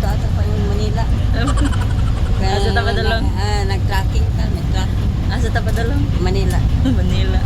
ata pa yung Manila. Asa ta padulong? Nag-tracking ka, nag-tracking. Asa ta padulong? Manila. Manila.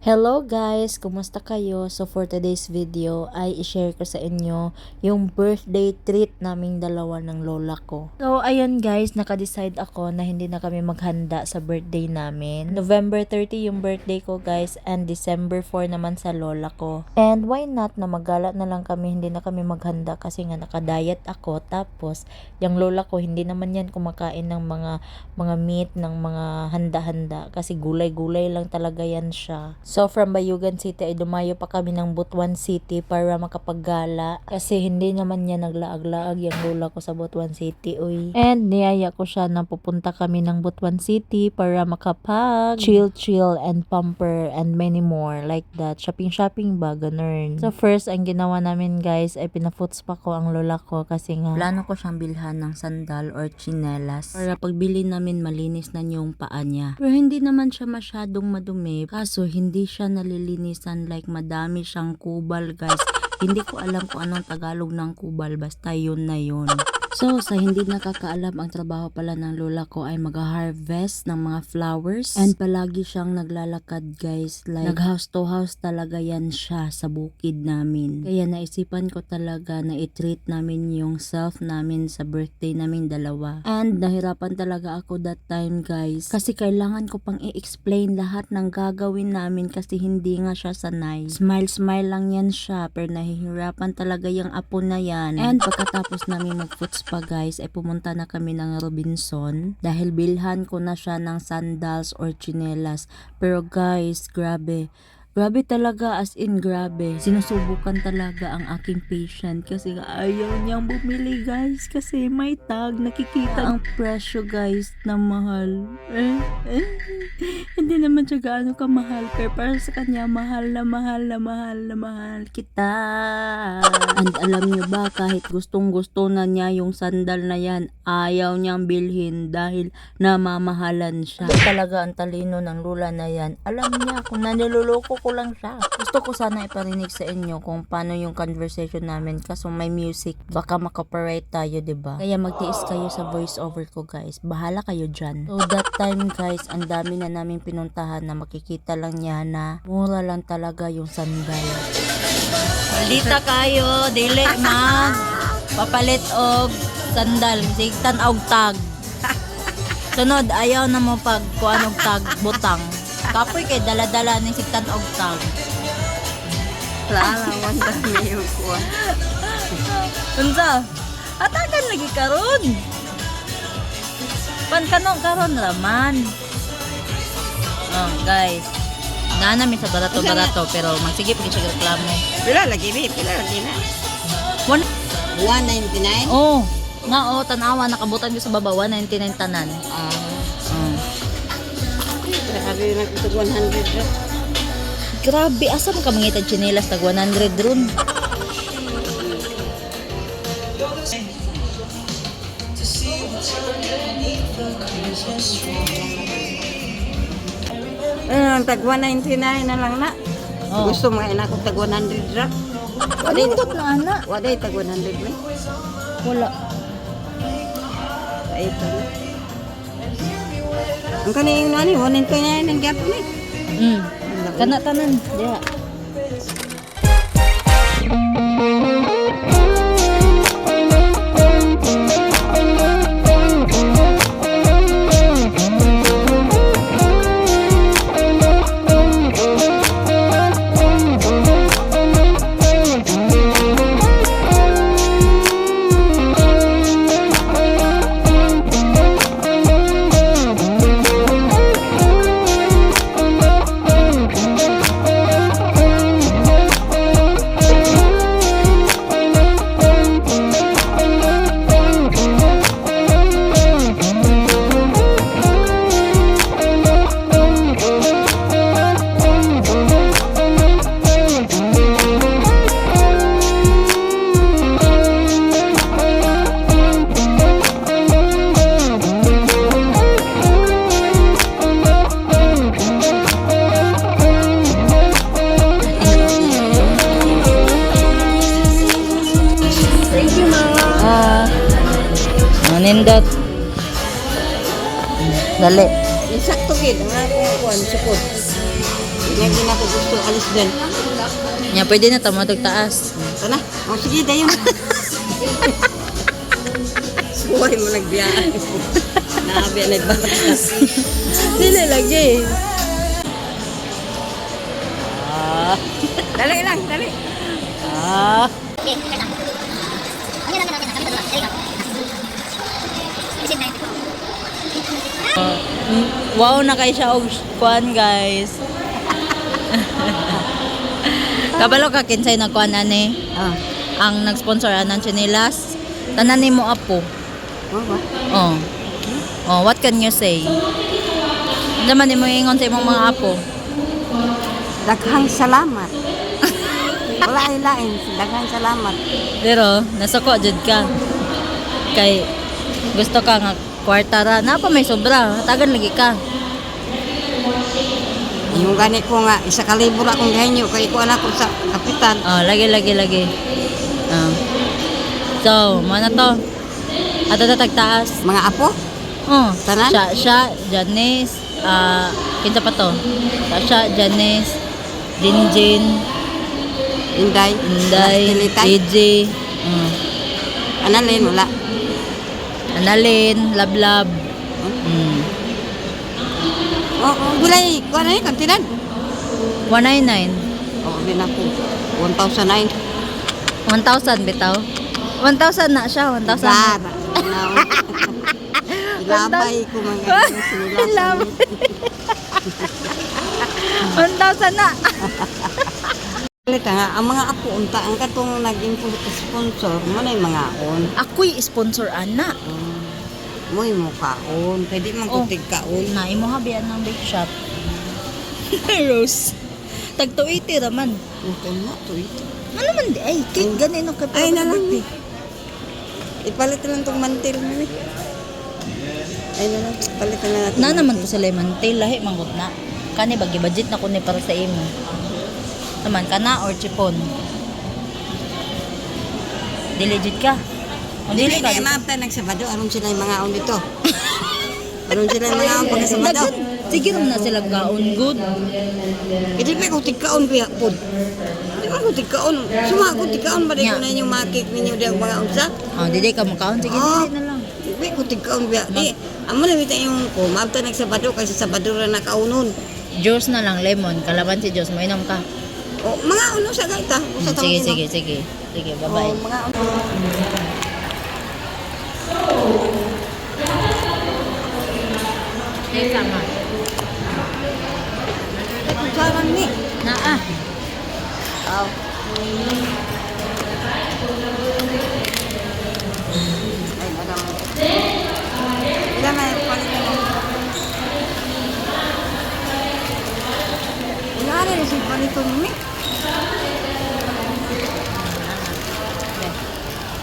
Hello guys! Kumusta kayo? So for today's video ay i-share ko sa inyo yung birthday treat naming dalawa ng lola ko. So ayun guys, naka-decide ako na hindi na kami maghanda sa birthday namin. November 30 yung birthday ko guys and December 4 naman sa lola ko. And why not na maggala na lang kami, hindi na kami maghanda kasi nga naka-diet ako. Tapos yung lola ko hindi naman yan kumakain ng mga meat, ng mga handa-handa kasi gulay-gulay lang talaga yan siya. So from Bayugan City ay dumayo pa kami ng Butuan City para makapaggala kasi hindi naman niya naglaag-laag yung lola ko sa Butuan City uy. And niyaya ko siya na pupunta kami ng Butuan City para makapag chill and pamper and many more like that. Shopping ba, ganun. So first ang ginawa namin guys ay pinafoots pa ko ang lola ko kasi nga plano ko siyang bilhan ng sandal or chinelas para pagbili namin malinis na yung paa niya. Pero hindi naman siya masyadong madumi kaso hindi siya nalilinisan like madami siyang kubal guys. Hindi ko alam kung anong Tagalog ng kubal basta yun na yun. So, sa hindi nakakaalam, ang trabaho pala ng lola ko ay mag-harvest ng mga flowers. And palagi siyang naglalakad guys. Like, nag-house to house talaga yan siya sa bukid namin. Kaya naisipan ko talaga na i-treat namin yung self namin sa birthday namin dalawa. And nahirapan talaga ako that time guys. Kasi kailangan ko pang i-explain lahat ng gagawin namin kasi hindi nga siya sanay. Smile lang yan siya pero nahihirapan talaga yung apo na yan. And pagkatapos namin mag-foots pa guys ay pumunta na kami ng Robinson dahil bilhan ko na siya ng sandals or chinelas. Pero guys, grabe talaga, as in grabe. Sinusubukan talaga ang aking patient kasi ayaw niyang bumili guys kasi may tag, nakikita ang presyo guys na mahal. Hindi naman siya gaano kamahal pero para sa kanya mahal kita. And alam niyo ba, kahit gustong gusto na niya yung sandal na yan, ayaw niyang bilhin dahil namamahalan siya. Talaga ang talino ng lula na yan. Alam niya kung naniloloko ko lang siya. Gusto ko sana iparinig sa inyo kung paano yung conversation namin kaso may music, baka makopyright tayo, diba? Kaya magtiis kayo sa voice over ko guys. Bahala kayo dyan. So that time guys, ang dami na namin pinuntahan na makikita lang niya na mura lang talaga yung sandal. Maldita kayo, dili mag papalit og sandal, sigtan og tag. Sunod, ayaw na mo pag kuan og tag, butang. Kapoy kay dala-dala ni sigtan og tag. Lalawan na niyo ko. Unsa? Atakan lagi karon. Kanong karon raman. Oh, guys. Nana mi sa barato pero magsigip gyud siya reklamo. Pila lagi na. 199? Oh, nga tanawa nakabutan gyud sa baba 199 tanan. Sabi na ito 100. Grabe, asa man ka mangitag chinelas tag 100 ron. Tag 199 na lang na. Oh. Gusto mo na ako tag 100 ra. Waday na ana. Waday tag 100 ba? Wala. Ay ito. Ang kaning nani 199 ang gyapon ni. Kana tanan diha. Dali. Insakto gid ang akong kuan sukod. Nga gina ko gusto alis din. Nya pwede na tamatog taas. Sana. Oh sige dayon. Suway mo nagbiyahe. Naabi na nagbatas. Dili lagi. Dali lang, dali. Ah. Wow na kay siya og kuan guys. Kabalo ka kinsay na kuan ani. Ah. Ang nag-sponsor anan chinelas. Tanan nimo apo. Oh, ba? Oh. Oh, what can you say? Naman nimo ingon sa imong mga apo. Daghang salamat. Wala ay lain, daghang salamat. Pero nasuko jud ka. Kay gusto ka nga kwarta ra na pa may sobra, tagan lagi ka. Yung gani ko nga, 1,000 akong gahinyo, kay ko anak ko sa kapitan. Oh, lagi. Oh. So, mana to? Ato tatagtaas. Mga apo, Oh, Tanan? siya, Janice, kinsa pa to? Siya, Janice, Jinjin, Inday, Inday, Tilitay, AJ, Analin, wala. Annalyn, Lablab. Gulay, kuha na yun, kantinan. 199. Din ako, 1,009. 1,000 bitaw. 1,000 na siya, 1,000. Zara. Ilabay ko mga Ilabay. 1,000 na. Lita nga, ang mga apo unta, ang katong naging sponsor, mo na yung mga on. Ako'y sponsor ana. Mo'y mo kaon, pwede man Oh. kutig kaon. Na imo habian ng bake shop. Rose. Tag 280 raman. Ito na, to ito. Ano man di ay cake ganin no kay Ay na lang. Ipalit lang tong mantil mo eh. Ay na lang, palit na natin. Na naman ko sa lemon tail lahi manggod na. Kani bagi budget na ko ni para sa imo. Naman kana or chipon. Diligid ka. Kung Dili dili ka. ka. Maapta nagsabado, anong sila yung mga on dito? Anong sila yung mga on pagkasabado? Sige naman na sila gaon good. Hindi pa ko tigkaon biya pod. Hindi pa ko tigkaon. Suma ko tigkaon ba di ko na yung mga cake ninyo di ang mga unsa? Oh, dili ka makaon sige Ah. dili na lang. Hindi ko tigkaon biya. Di, amo na bita yung ko, maapta nagsabado kasi sabado ra nakaunon. Juice na lang lemon, kalaban si juice, mainom ka. O, mga uno sa gaita. Sa Sige, taong sige, sige. Sige, O, bye-bye. mga uno. Hey, sama. Kusaran ni. Naa. Aw. Ay, madam. Ilan na yung palit mo? Ilan na yung palito mo ni?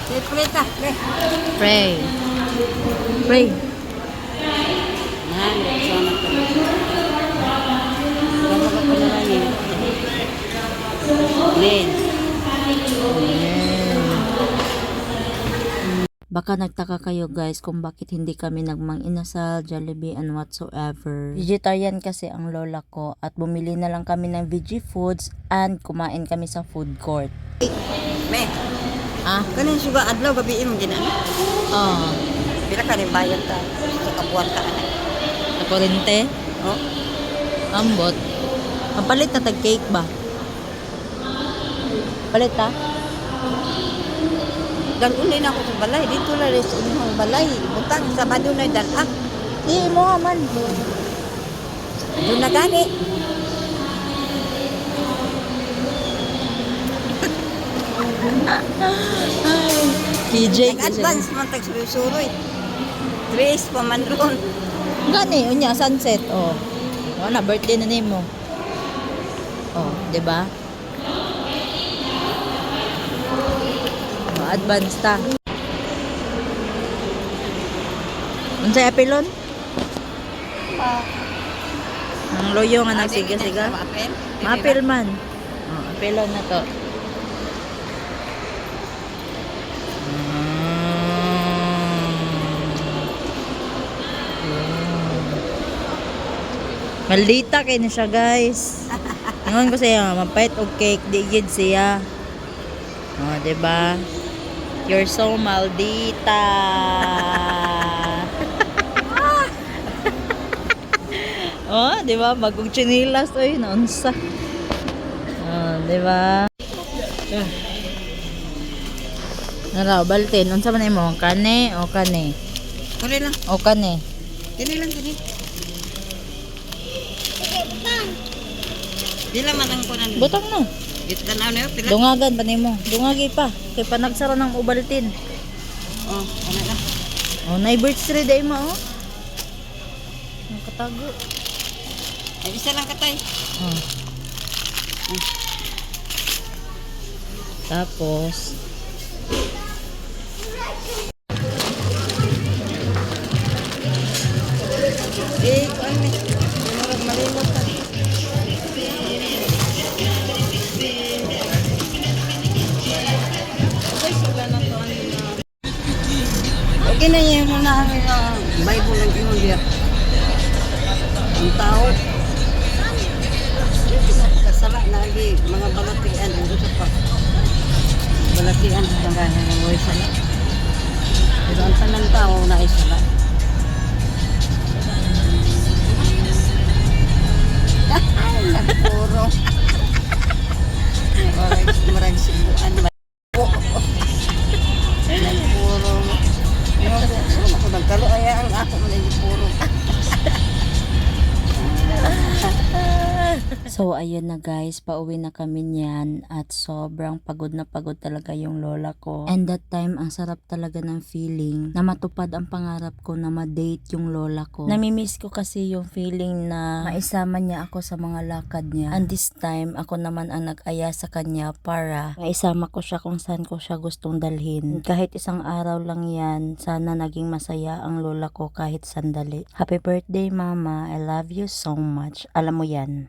Sige, palita. Pray. Pray. Yan, sana pa. Gama ka pa na lang yun. Amen. Baka nagtaka kayo guys kung bakit hindi kami nagmang inasal, Jollibee and whatsoever. Vegetarian kasi ang lola ko at bumili na lang kami ng veggie foods and kumain kami sa food court. Me, Ah, kanin suga adlaw gabi mo ginana. oh. Pila ka rin bayad ka sa kabuan ka anak. Sa kurente, Oh, ambot. Ang palit na tag cake ba? Palit ha? dalun din ako sa balay. Dito lang rin sa inyong balay. Butang sa bado na dalak. Di mo man. Doon na gani. TJ. Nag-advance man tag suruy-suroy. Tres pa man ron. Gani, unya sunset. Oh. Wala birthday na nimo. Oh, 'di ba? Advance ta. Unsay apelon? Ang loyo nga nagsiga-siga. Mapil man. Oh, apelon na to. Maldita kay na siya, guys. Ingon ko siya, mapait og cake, di gid siya. Oh, 'di ba? You're so maldita. Oh, 'di ba? Magog chinilas oy, naunsa. Oh, 'di ba? Nara, baltin, unsa man imo? Kane o kane? Kani lang. O kane? Kani lang kani. Dila man ang kunan. Butang na. Git ka na pila. Dungagan pa nimo. Dungagi pa. Kay panagsara ng ubaltin. Oh, ano lang. Oh, nay birthday day mo oh. Ang katago. Ay isa lang katay. Oh. Tapos Kuan mi. Murag malimot ka. Ay, sila na to Okay na yung muna ang Bible ng ingon diya. Ang tao. Kasala na lagi mga balatian ang usa pa. Balatian sa tangahan ng way sala. Pero ang tanan tao na isala. Nagpuro. Marag sibuan. Nagpuro. Ako nagkalo ay ang ako man nagpuro. So, ayun na guys, pauwi na kami niyan at sobrang pagod na pagod talaga yung lola ko. And that time, ang sarap talaga ng feeling na matupad ang pangarap ko na ma-date yung lola ko. Namimiss ko kasi yung feeling na maisama niya ako sa mga lakad niya. And this time, ako naman ang nag-aya sa kanya para maisama ko siya kung saan ko siya gustong dalhin. Kahit isang araw lang yan, sana naging masaya ang lola ko kahit sandali. Happy birthday, Mama. I love you so much. Alam mo yan.